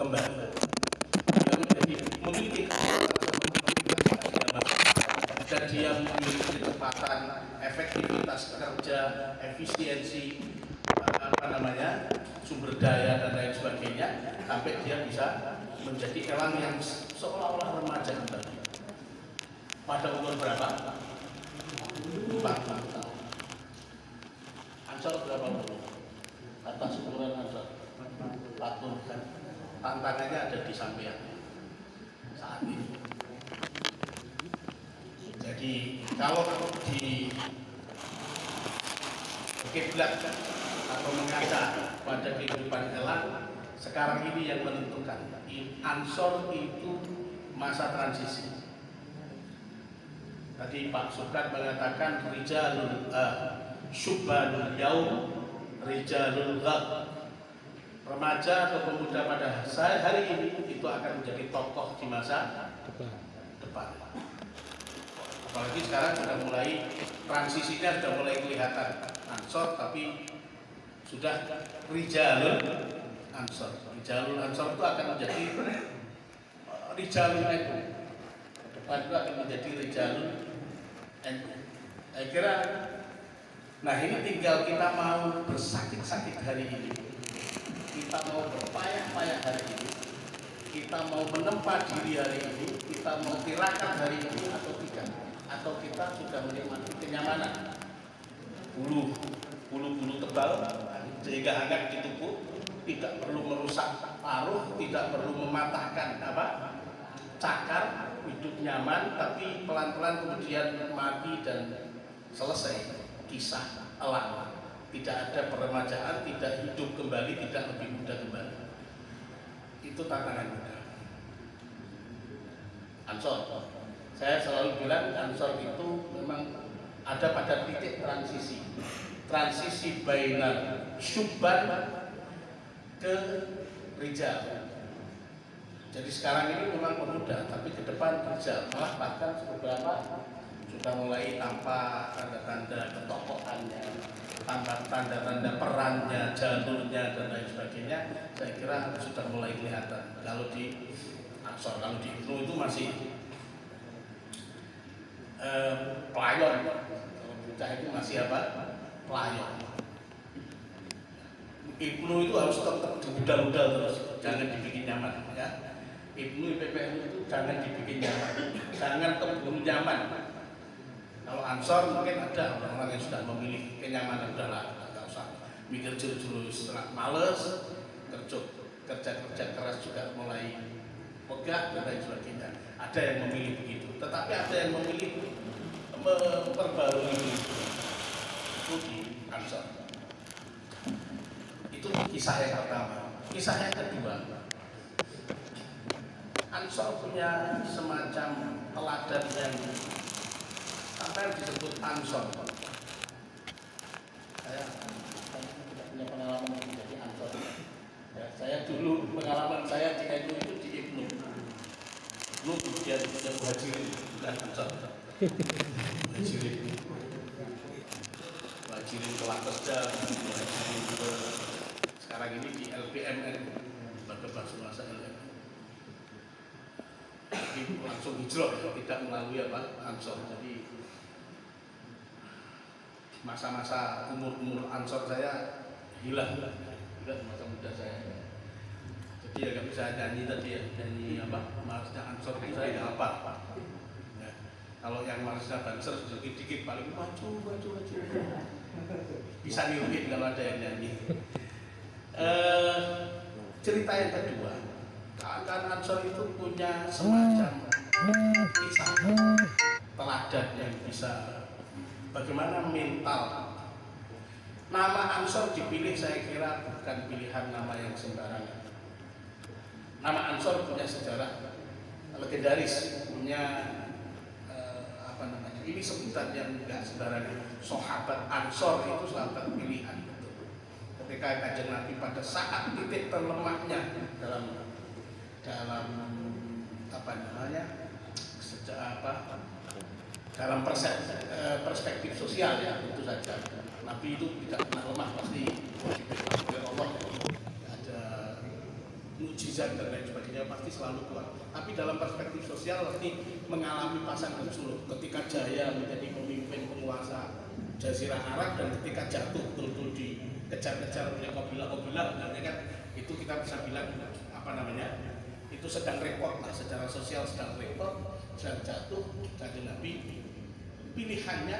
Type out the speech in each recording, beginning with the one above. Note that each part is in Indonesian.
kembali yang menjadi memiliki dan dia memiliki kecepatan, efektivitas kerja, efisiensi sumber daya dan lain sebagainya, sampai dia bisa menjadi elang yang seolah-olah remaja kembali. Pada umur berapa? 40 tahun. Ansor berapa umur? Atas ukuran Ansor 40 kan. Tantangannya ada di sampean saat ini. Jadi kalau di kiblat atau mengaca pada kehidupan elang, sekarang ini yang menentukan. Ansor itu masa transisi. Tadi Pak Sukat mengatakan rijalul syubbanul yaum rijalul ghad. Remaja atau pemuda pada hari ini itu akan menjadi tokoh di masa depan. Apalagi sekarang sudah mulai transisinya sudah mulai kelihatan. Ansor tapi sudah rijalul ansor. Rijalul ansor itu akan menjadi rijalul itu. Depan itu akan menjadi rijalul NU. Saya kira, nah ini tinggal kita mau bersakit-sakit hari ini, kita mau berpayah-payah hari ini, kita mau menempa diri hari ini, kita mau tirakat hari ini atau tidak, atau kita sudah menikmati kenyamanan bulu tebal sehingga hangat di tubuh, tidak perlu merusak paruh, tidak perlu mematahkan cakar, hidup nyaman, tapi pelan-pelan kemudian mati dan selesai kisah elang. Tidak ada peremajaan, tidak hidup kembali, tidak lebih muda kembali. Itu tantangan kita. Ansor, saya selalu bilang Ansor itu memang ada pada titik transisi bainar syubban ke rijal. Jadi sekarang ini memang pemuda, tapi ke depan rijal. Malah bahkan beberapa sudah mulai tampak tanda-tanda ketokohannya, tanda-tanda perannya, jalurnya dan lain sebagainya. Saya kira sudah mulai kelihatan. Kalau di Ansor, kalau di Ibnu itu masih pelayon. Kalau bocah itu masih pelayon. Ibnu itu harus tetap diudal-udal terus, jangan dibikin nyaman ya. Ibnu IPPN itu jangan dibikin nyaman, jangan keburu nyaman. Kalau Ansor mungkin ada orang-orang yang sudah memilih kenyamanan, udahlah, nggak usah mikir juru-juru, setelah males, kerja keras juga mulai pegah dan lain sebagainya. Ada yang memilih begitu, tetapi ada yang memilih memperbarui itu di Ansor. Itu kisah yang pertama. Kisah yang kedua, Ansor punya semacam teladan yang apa yang disebut Ansor. Saya tidak punya pengalaman menjadi Ansor. Ya, saya dulu pengalaman saya di NU itu di Ibnu. Ibnu kemudian muhajirin, bukan Ansor. Muhajirin ke Lakesda, muhajirin ke sekarang ini di LPMN, lembaga bahasa masa LPMN. Jadi langsung hijrah, tidak melalui Ansor. Jadi masa-masa umur Ansor saya hilang masa muda saya. Jadi ya nggak bisa nyanyi tadi ya, nyanyi marsnya Ansor itu saya nggak apa. Ya. Kalau yang marsnya Banser sedikit-sedikit paling maju. Bisa niruin kalau ada yang nyanyi. Cerita yang kedua, keangkatan Ansor itu punya semacam kisah teladan yang bisa bagaimana mental. Nama Ansor dipilih saya kira bukan pilihan nama yang sembarangan. Nama Ansor punya sejarah legendaris, punya ini sebutan yang enggak sembarangan. Sahabat Ansor itu sahabat pilihan. Ketika Kanjeng Nabi pada saat titik terlemahnya dalam dalam perspektif sosial ya, tentu saja Nabi itu tidak pernah lemah, pasti diberikan oleh Allah. Ada mukjizat dan lain sebagainya pasti selalu kuat. Tapi dalam perspektif sosial pasti mengalami pasangan suluk ketika jaya menjadi pemimpin penguasa Jazirah Arab dan ketika jatuh betul-betul dikejar-kejar oleh kabilah-kabilah, kan itu kita bisa bilang apa namanya, itu sedang repot lah, secara sosial sedang repot, sedang jatuh. Kanjeng Nabi pilihannya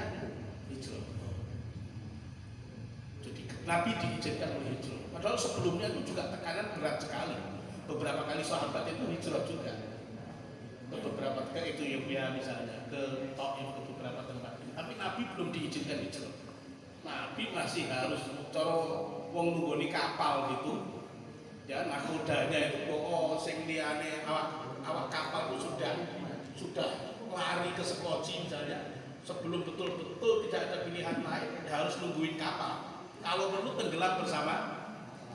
hijrah. Jadi Nabi diizinkan oleh hijrah. Padahal sebelumnya itu juga tekanan berat sekali. Beberapa kali sahabat itu hijrah juga. Ke beberapa ke Ethiopia misalnya, ke Taif, ke beberapa tempat. Tapi Nabi belum diizinkan hijrah. Nabi masih harus cara wong nunggoni kapal gitu. Ya, nakodanya itu sing liyane awak kapal itu sudah lari ke Sekoci misalnya. Sebelum betul-betul tidak ada pilihan lain, harus nungguin kapal. Kalau perlu tenggelam bersama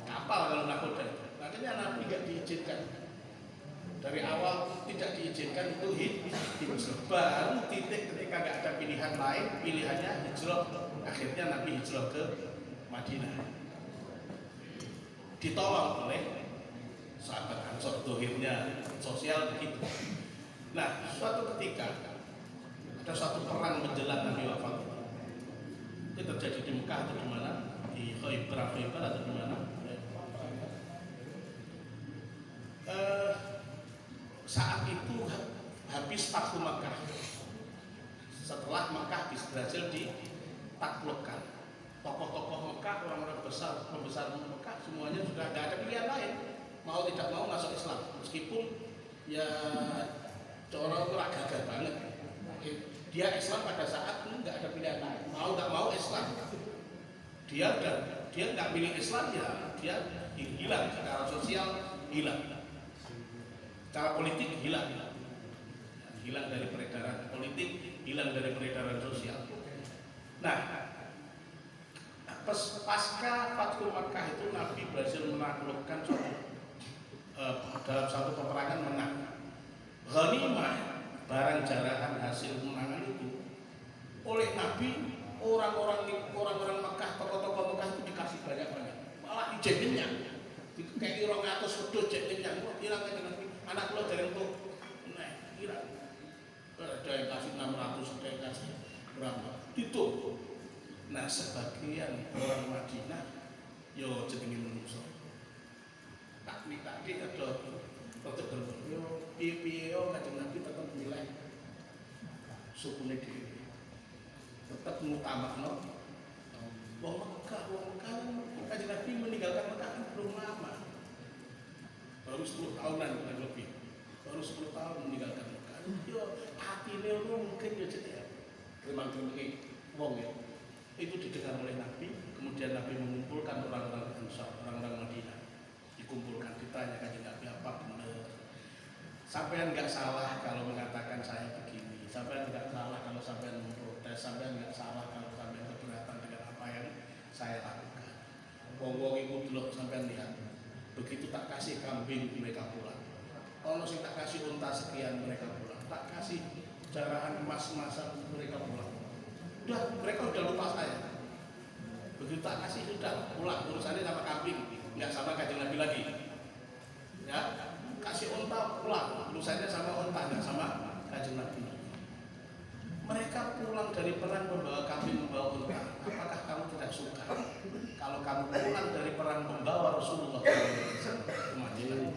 kapal kalau nakoda. Makanya Nabi tidak diizinkan. Dari awal tidak diizinkan itu hijrah. Baru titik ketika nggak ada pilihan lain, pilihannya hijrah. Akhirnya Nabi hijrah ke Madinah. Ditolong oleh sahabat Ansor, dohirnya sosial begitu. Nah, suatu ketika ada satu perang menjelang Nabi wafat. Itu terjadi di Mekah atau di mana? Di Khaybar atau di mana? Saat itu habis Fathu Mekah. Setelah Mekah berhasil ditaklukkan, tokoh-tokoh Mekah, orang-orang besar, pembesar Mekah semuanya sudah tidak ada pilihan lain, mau tidak mau masuk Islam. Meskipun ya orang itu gagah banget. Dia Islam pada saat itu nggak ada pilihan lain, mau nggak mau Islam. Dia nggak pilih Islam, ya dia hilang secara sosial, hilang. Secara politik hilang dari peredaran politik, hilang dari peredaran sosial. Nah, pasca Fathu Makkah itu Nabi berhasil menaklukkan dalam satu peperangan menang. Ghanimah, barang jarahan hasil kemenangan itu oleh Nabi, orang-orang Makkah, tokoh-tokoh Makkah itu dikasih banyak-banyak, malah izinnya kayak 200 wedhus jenengnya, hilang aja Nabi. Anak lo dari untuk kira ada yang kasih 600, ada yang kasih berapa itu. Nah, sebagian orang Madinah yo jenenge menungso tak ada tetep yo piye yo Kanjeng Nabi tetep nilai sukune dhewe, tetep ngutamakno wong Mekah. Kanjeng Nabi meninggalkan Mekah belum lama, baru 10 tahunan kurang lebih, baru 10 tahun meninggalkan Mekah. Yo atine mungkin yo jenenge remang-remang wong ya. Itu didengar oleh Nabi, kemudian Nabi mengumpulkan orang-orang Ansar, orang-orang Madinah, dikumpulkan, ditanya Kanjeng Nabi, apa benar? Sampean nggak salah kalau mengatakan saya begini, sampean nggak salah kalau sampean memprotes, sampean nggak salah kalau sampean keberatan dengan apa yang saya lakukan. Wong-wong itu dulu sampean lihat, begitu tak kasih kambing mereka pulang, kalau sih tak kasih unta sekian mereka pulang, tak kasih jarahan emas-emasan mereka pulang. Mereka udah lupa saya. Begitu tak kasih sudah pulang, urusannya sama kambing, nggak sama Kanjeng Nabi lagi. Ya, kasih unta pulang, urusannya sama unta, nggak sama Kanjeng Nabi. Mereka pulang dari perang membawa kambing, membawa unta. Apakah kamu tidak suka kalau kamu pulang dari perang membawa Rasulullah ke Madinah?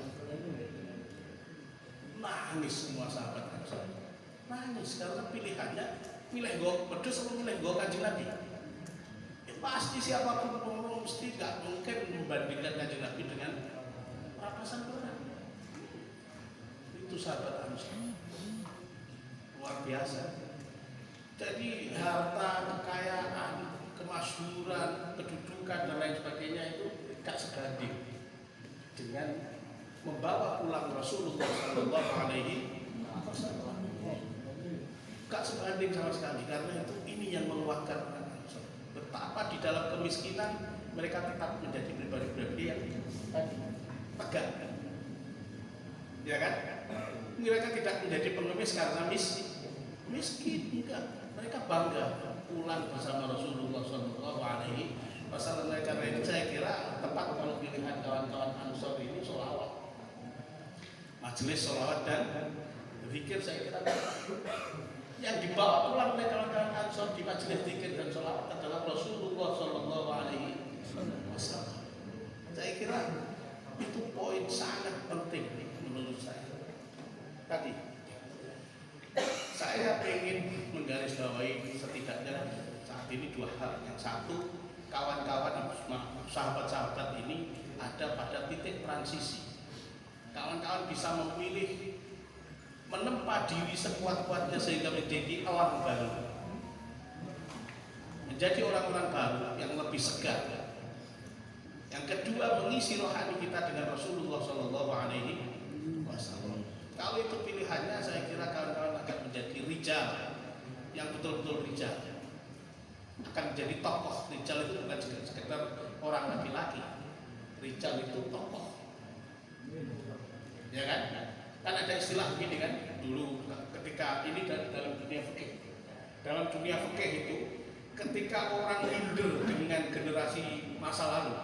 Nangis semua sahabat Ansar. Nangis karena pilihannya milih gue pedes atau milih gue Kanjeng Nabi. Ya, pasti siapapun ngomong mesti gak mungkin membandingkan Kanjeng Nabi dengan rapasan perang. Itu sahabat Ansar luar biasa. Jadi harta, kekayaan, kemasyhuran, kedudukan dan lain sebagainya itu gak sebanding dengan membawa pulang Rasulullah Shallallahu Alaihi Wasallam. Gak sebanding sama sekali, karena itu ini yang menguatkan betapa di dalam kemiskinan mereka tetap menjadi pribadi-pribadi yang tegak, ya kan? Mereka tidak menjadi pengemis karena miskin, enggak. Mereka bangga pulang bersama Rasulullah Shallallahu Alaihi Wasallam. Karena itu saya kira tepat kalau pilihan kawan-kawan Ansor ini sholawat. majelis sholawat dan zikir. Saya kira yang dibawa pulang oleh kawan-kawan Ansor di majelis zikir dan sholawat adalah Rasulullah Shallallahu Alaihi Wasallam. Saya kira itu poin sangat penting menurut saya. Tadi saya ingin menggarisbawahi setidaknya saat ini dua hal. Yang satu, kawan-kawan sahabat-sahabat ini ada pada titik transisi. Kawan-kawan bisa memilih menempa diri sekuat-kuatnya sehingga menjadi orang baru, menjadi orang-orang baru yang lebih segar. Yang kedua, mengisi rohani kita dengan Rasulullah Shallallahu Alaihi Wasallam. Kalau itu pilihannya, saya kira kawan-kawan akan menjadi rijal yang betul-betul rijal, akan menjadi tokoh. Rijal itu bukan sekedar orang laki-laki. Rijal itu tokoh, ya kan? Kan ada istilah begini kan, dulu ketika ini dalam dunia fikih. Dalam dunia fikih itu, ketika orang minder dengan generasi masa lalu,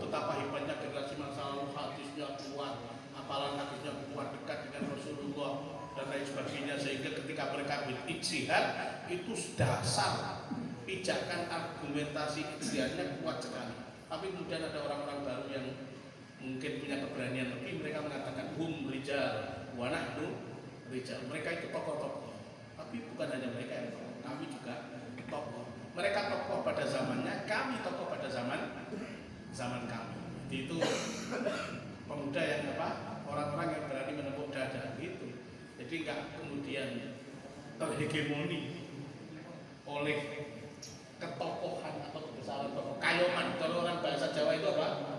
betapa hebatnya generasi masa lalu, hadisnya kuat, hafalan hadisnya kuat, dekat dengan Rasulullah dan lain sebagainya, sehingga ketika mereka berijtihad itu dasar pijakan argumentasi ijtihadnya kuat sekali. Tapi kemudian ada orang-orang baru yang mungkin punya keberanian lebih, mereka mengatakan hum rijal wa nahnu rijal. Mereka itu tokoh-tokoh, tapi bukan hanya mereka yang tokoh, kami juga tokoh. Mereka tokoh pada zamannya, kami tokoh pada zaman kami. Itu pemuda yang orang-orang yang berani menepuk dada gitu. Jadi nggak kemudian terhegemoni oleh ketokohan atau kebesaran tokoh. Kayoman, kalau orang bahasa Jawa itu apa?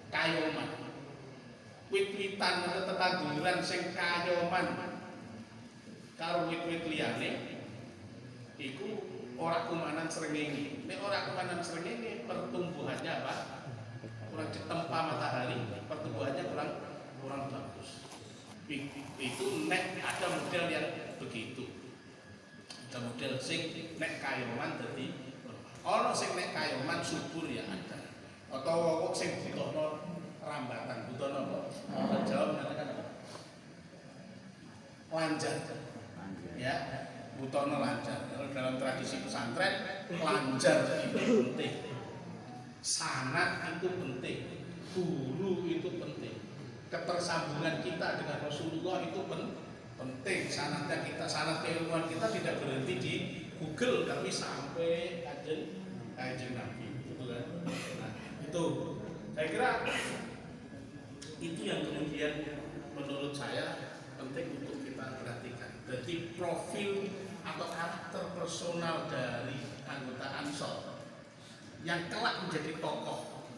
Kayoman, wit-witan atau tetanduran sing kayoman. Kalau wit-wit liyane iku ora kumanan srengenge. Nek ora kumanan srengenge pertumbuhannya apa? Kurang ditempa matahari, pertumbuhannya kurang bagus. Itu nek ada model yang begitu. Ada model sing nek kayoman dadi ana sing nek kayoman subur ya ada. Atau wong sing butuhno rambatan, butuhno apa? Orang Jawa mengatakan apa? Lancar. Ya, butuhno lancar. Kalau dalam tradisi pesantren, lancar itu penting. Sanad itu penting. Guru itu penting. Ketersambungan kita dengan Rasulullah itu penting. Sanad keilmuan kita tidak berhenti di Google, tapi sampai kajian Nabi. Betul kan? Nah, itu saya kira itu yang kemudian menurut saya penting untuk kita perhatikan. Jadi profil atau karakter personal dari anggota Ansor yang kelak menjadi tokoh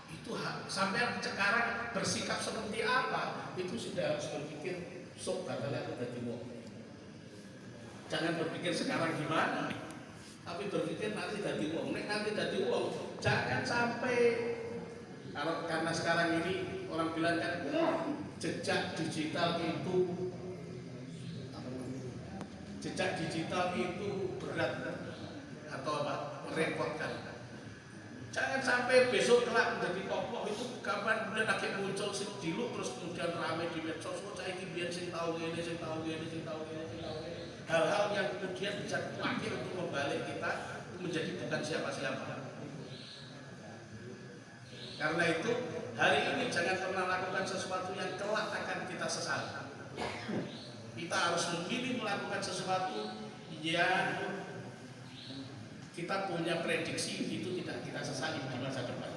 itu sampai sekarang bersikap seperti apa, itu sudah harus berpikir sok bakal aku dadi wong. Jangan berpikir sekarang gimana, tapi berpikir nanti dadi wong. Nek nanti dadi wong, jangan sampai karena sekarang ini orang bilang kan jejak digital itu berat atau apa, merepotkan. Jangan sampai besok kelak menjadi tokoh itu kapan kemudian lagi muncul sediluk terus kemudian ramai di medsos. Saya ini biar sing tahu ini. Hal-hal yang kemudian bisa dipakai untuk membalik kita menjadi bukan siapa-siapa. Karena itu hari ini jangan pernah lakukan sesuatu yang kelak akan kita sesali. Kita harus memilih melakukan sesuatu yang kita punya prediksi itu tidak kita sesali di masa depan.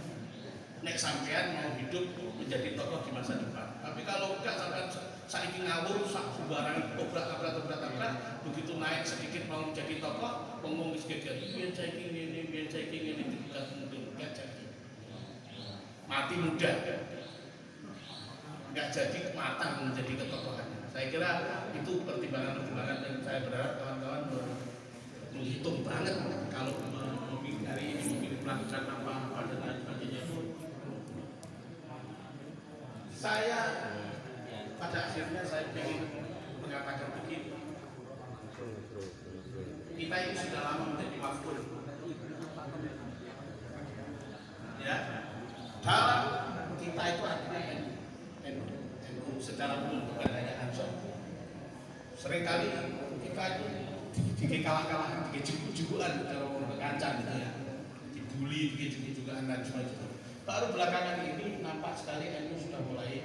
Nek sampean mau hidup menjadi tokoh di masa depan. Tapi kalau enggak sampean saiki ngawur sak sembarang obrak-abrak begitu naik sedikit mau menjadi tokoh, ngomong sedikit biyen saiki ngene tidak mungkin enggak jadi. Mati muda. Enggak jadi matang menjadi ketokohan. Saya kira itu pertimbangan-pertimbangan yang saya berharap kawan-kawan menghitung banget kalau hari ini mungkin melakukan apa dan sebagainya. Saya pada akhirnya saya ingin mengatakan begini, kita ini sudah lama menjadi maf'ul. Ya, dalam kita itu artinya NU secara umum, bukan hanya Ansor. Seringkali kita itu dikalah-kalah, dijubuan dalam kekancan gitu ya, dibully, dijubuan dan sebagainya. Baru belakangan ini nampak sekali NU sudah mulai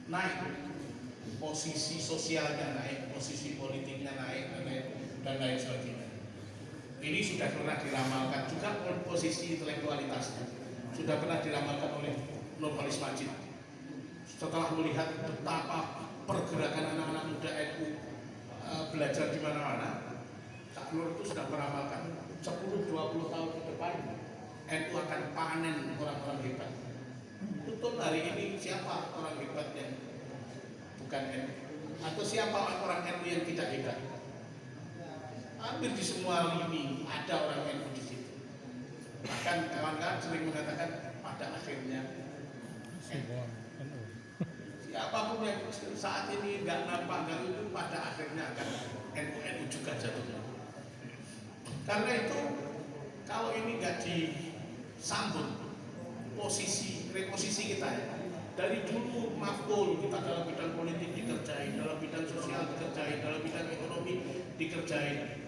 naik, posisi sosialnya naik, posisi politiknya naik, dan lain sebagainya. Ini sudah pernah diramalkan juga posisi intelektualitasnya, sudah pernah diramalkan oleh Nurholis Majid. Setelah melihat betapa pergerakan anak-anak muda NU belajar di mana-mana, Kak Nur itu sudah meramalkan 10-20 tahun ke depan NU akan panen orang-orang hebat. Betul, hari ini siapa orang hebat yang bukan NU? Atau siapa orang NU yang tidak hebat? Hampir di semua lini ada orang NU di situ. Bahkan kawan-kawan sering mengatakan pada akhirnya siapapun yang saat ini nggak nampak nggak itu pada akhirnya akan NU juga jatuhnya. Karena itu kalau ini nggak disambut reposisi kita ya, dari dulu mafkul kita dalam bidang politik dikerjain, dalam bidang sosial dikerjain, dalam bidang ekonomi dikerjain,